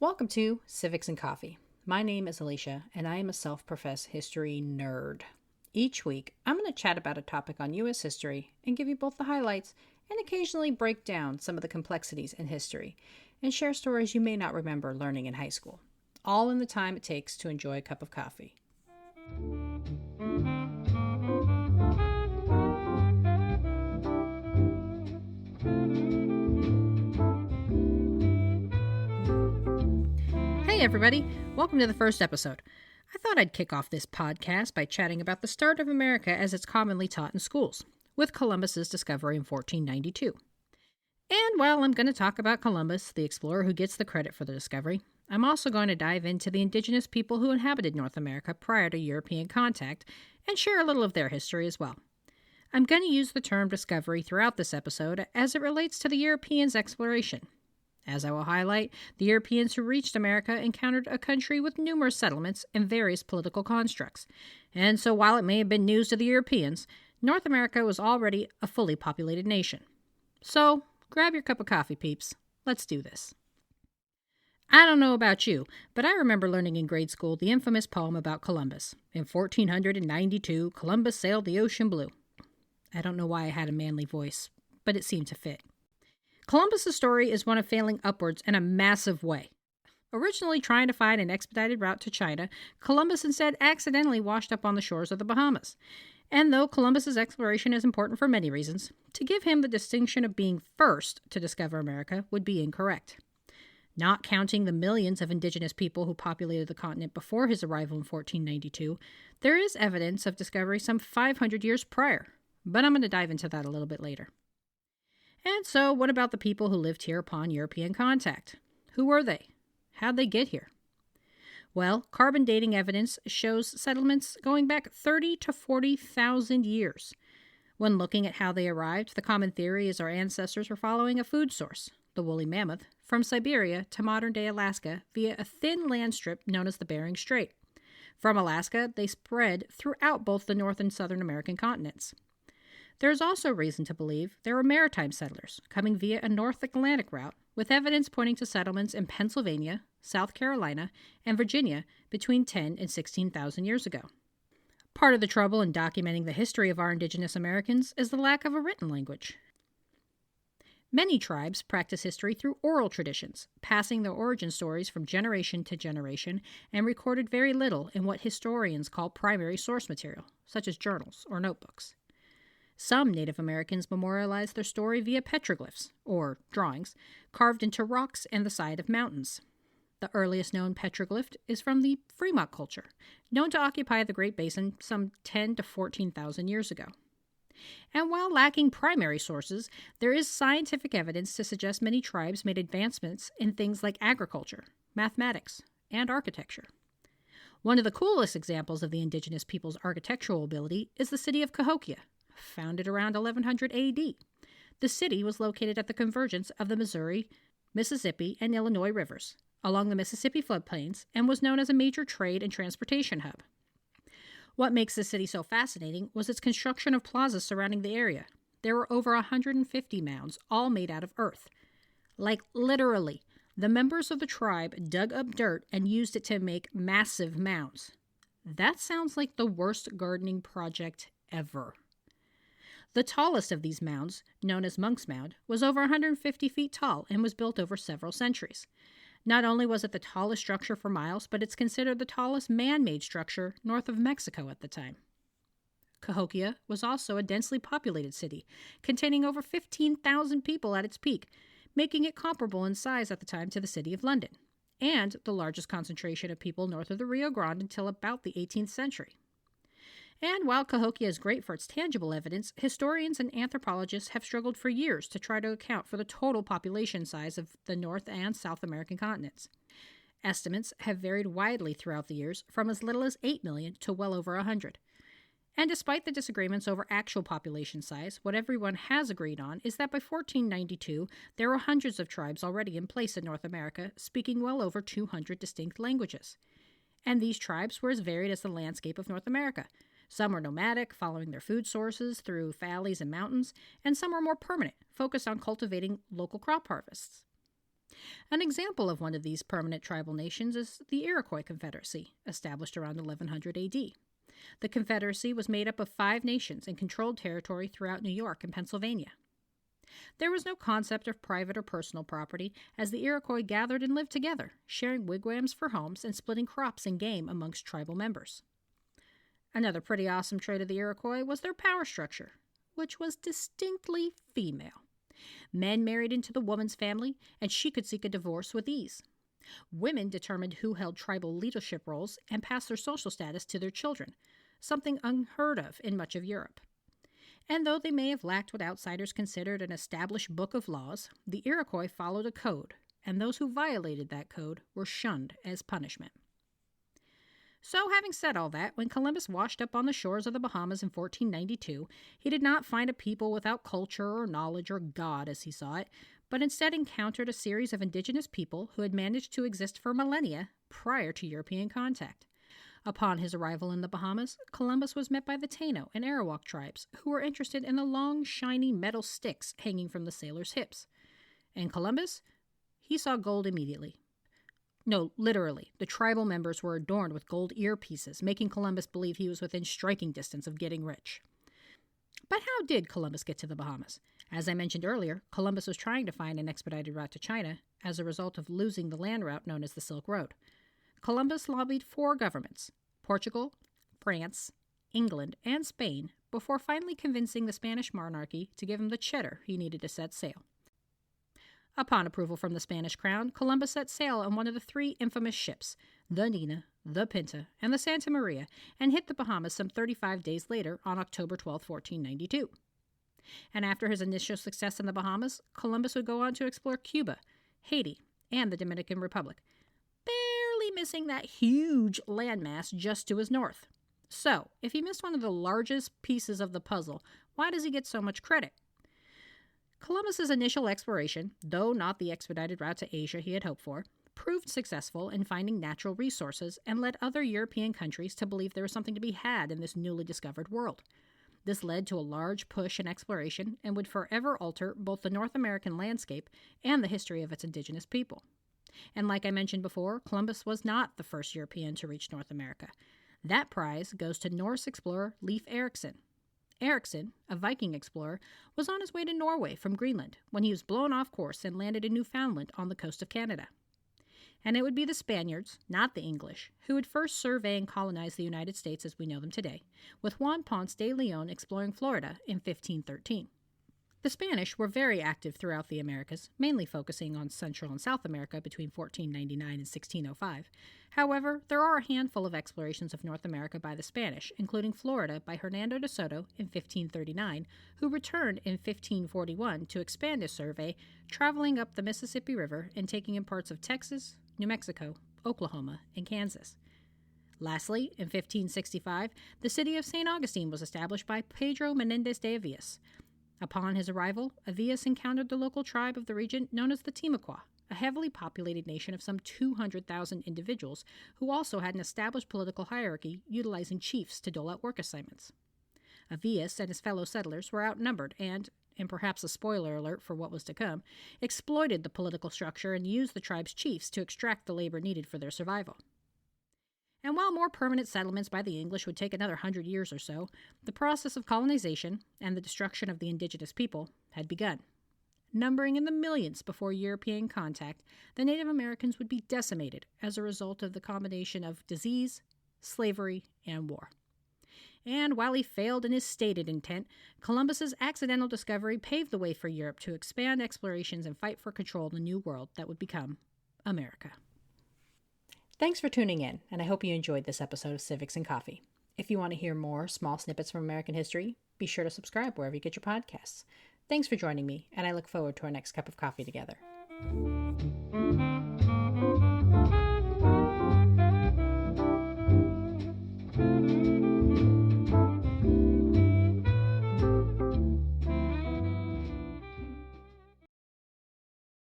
Welcome to Civics and Coffee. My name is Alicia, and I am a self-professed history nerd. Each week, I'm going to chat about a topic on U.S. history and give you both the highlights and occasionally break down some of the complexities in history and share stories you may not remember learning in high school, all in the time it takes to enjoy a cup of coffee. Hey everybody, welcome to the first episode. I thought I'd kick off this podcast by chatting about the start of America as it's commonly taught in schools, with Columbus's discovery in 1492. And while I'm going to talk about Columbus, the explorer who gets the credit for the discovery, I'm also going to dive into the indigenous people who inhabited North America prior to European contact and share a little of their history as well. I'm going to use the term discovery throughout this episode as it relates to the Europeans' exploration. As I will highlight, the Europeans who reached America encountered a country with numerous settlements and various political constructs. And so while it may have been news to the Europeans, North America was already a fully populated nation. So grab your cup of coffee, peeps. Let's do this. I don't know about you, but I remember learning in grade school the infamous poem about Columbus. In 1492, Columbus sailed the ocean blue. I don't know why I had a manly voice, but it seemed to fit. Columbus's story is one of failing upwards in a massive way. Originally trying to find an expedited route to China, Columbus instead accidentally washed up on the shores of the Bahamas. And though Columbus's exploration is important for many reasons, to give him the distinction of being first to discover America would be incorrect. Not counting the millions of indigenous people who populated the continent before his arrival in 1492, there is evidence of discovery some 500 years prior, but I'm going to dive into that a little bit later. And so, what about the people who lived here upon European contact? Who were they? How'd they get here? Well, carbon dating evidence shows settlements going back 30 to 40,000 years. When looking at how they arrived, the common theory is our ancestors were following a food source, the woolly mammoth, from Siberia to modern-day Alaska via a thin land strip known as the Bering Strait. From Alaska, they spread throughout both the North and Southern American continents. There is also reason to believe there were maritime settlers coming via a North Atlantic route, with evidence pointing to settlements in Pennsylvania, South Carolina, and Virginia between 10 and 16,000 years ago. Part of the trouble in documenting the history of our indigenous Americans is the lack of a written language. Many tribes practice history through oral traditions, passing their origin stories from generation to generation, and recorded very little in what historians call primary source material, such as journals or notebooks. Some Native Americans memorialize their story via petroglyphs, or drawings, carved into rocks and the side of mountains. The earliest known petroglyph is from the Fremont culture, known to occupy the Great Basin some 10 to 14,000 years ago. And while lacking primary sources, there is scientific evidence to suggest many tribes made advancements in things like agriculture, mathematics, and architecture. One of the coolest examples of the indigenous people's architectural ability is the city of Cahokia, founded around 1100 A.D. The city was located at the convergence of the Missouri, Mississippi, and Illinois rivers, along the Mississippi floodplains, and was known as a major trade and transportation hub. What makes the city so fascinating was its construction of plazas surrounding the area. There were over 150 mounds, all made out of earth. Like literally, the members of the tribe dug up dirt and used it to make massive mounds. That sounds like the worst gardening project ever. The tallest of these mounds, known as Monk's Mound, was over 150 feet tall and was built over several centuries. Not only was it the tallest structure for miles, but it's considered the tallest man-made structure north of Mexico at the time. Cahokia was also a densely populated city, containing over 15,000 people at its peak, making it comparable in size at the time to the city of London, and the largest concentration of people north of the Rio Grande until about the 18th century. And while Cahokia is great for its tangible evidence, historians and anthropologists have struggled for years to try to account for the total population size of the North and South American continents. Estimates have varied widely throughout the years, from as little as 8 million to well over 100. And despite the disagreements over actual population size, what everyone has agreed on is that by 1492, there were hundreds of tribes already in place in North America, speaking well over 200 distinct languages. And these tribes were as varied as the landscape of North America. Some were nomadic, following their food sources through valleys and mountains, and some were more permanent, focused on cultivating local crop harvests. An example of one of these permanent tribal nations is the Iroquois Confederacy, established around 1100 AD. The Confederacy was made up of 5 nations and controlled territory throughout New York and Pennsylvania. There was no concept of private or personal property, as the Iroquois gathered and lived together, sharing wigwams for homes and splitting crops and game amongst tribal members. Another pretty awesome trait of the Iroquois was their power structure, which was distinctly female. Men married into the woman's family, and she could seek a divorce with ease. Women determined who held tribal leadership roles and passed their social status to their children, something unheard of in much of Europe. And though they may have lacked what outsiders considered an established book of laws, the Iroquois followed a code, and those who violated that code were shunned as punishment. So, having said all that, when Columbus washed up on the shores of the Bahamas in 1492, he did not find a people without culture or knowledge or God as he saw it, but instead encountered a series of indigenous people who had managed to exist for millennia prior to European contact. Upon his arrival in the Bahamas, Columbus was met by the Taino and Arawak tribes, who were interested in the long, shiny metal sticks hanging from the sailors' hips. And Columbus? He saw gold immediately. No, literally, the tribal members were adorned with gold earpieces, making Columbus believe he was within striking distance of getting rich. But how did Columbus get to the Bahamas? As I mentioned earlier, Columbus was trying to find an expedited route to China as a result of losing the land route known as the Silk Road. Columbus lobbied 4 governments, Portugal, France, England, and Spain, before finally convincing the Spanish monarchy to give him the cheddar he needed to set sail. Upon approval from the Spanish crown, Columbus set sail on one of the 3 infamous ships, the Nina, the Pinta, and the Santa Maria, and hit the Bahamas some 35 days later on October 12, 1492. And after his initial success in the Bahamas, Columbus would go on to explore Cuba, Haiti, and the Dominican Republic, barely missing that huge landmass just to his north. So, if he missed one of the largest pieces of the puzzle, why does he get so much credit? Columbus's initial exploration, though not the expedited route to Asia he had hoped for, proved successful in finding natural resources and led other European countries to believe there was something to be had in this newly discovered world. This led to a large push in exploration and would forever alter both the North American landscape and the history of its indigenous people. And like I mentioned before, Columbus was not the first European to reach North America. That prize goes to Norse explorer Leif Erikson. Erikson, a Viking explorer, was on his way to Norway from Greenland when he was blown off course and landed in Newfoundland on the coast of Canada. And it would be the Spaniards, not the English, who would first survey and colonize the United States as we know them today, with Juan Ponce de Leon exploring Florida in 1513. The Spanish were very active throughout the Americas, mainly focusing on Central and South America between 1499 and 1605. However, there are a handful of explorations of North America by the Spanish, including Florida by Hernando de Soto in 1539, who returned in 1541 to expand his survey, traveling up the Mississippi River and taking in parts of Texas, New Mexico, Oklahoma, and Kansas. Lastly, in 1565, the city of St. Augustine was established by Pedro Menendez de Avillas. Upon his arrival, Avillas encountered the local tribe of the region known as the Timucua, a heavily populated nation of some 200,000 individuals who also had an established political hierarchy utilizing chiefs to dole out work assignments. Avillas and his fellow settlers were outnumbered and perhaps a spoiler alert for what was to come, exploited the political structure and used the tribe's chiefs to extract the labor needed for their survival. And while more permanent settlements by the English would take another 100 years or so, the process of colonization and the destruction of the indigenous people had begun. Numbering in the millions before European contact, the Native Americans would be decimated as a result of the combination of disease, slavery, and war. And while he failed in his stated intent, Columbus's accidental discovery paved the way for Europe to expand explorations and fight for control of the new world that would become America. Thanks for tuning in, and I hope you enjoyed this episode of Civics and Coffee. If you want to hear more small snippets from American history, be sure to subscribe wherever you get your podcasts. Thanks for joining me, and I look forward to our next cup of coffee together.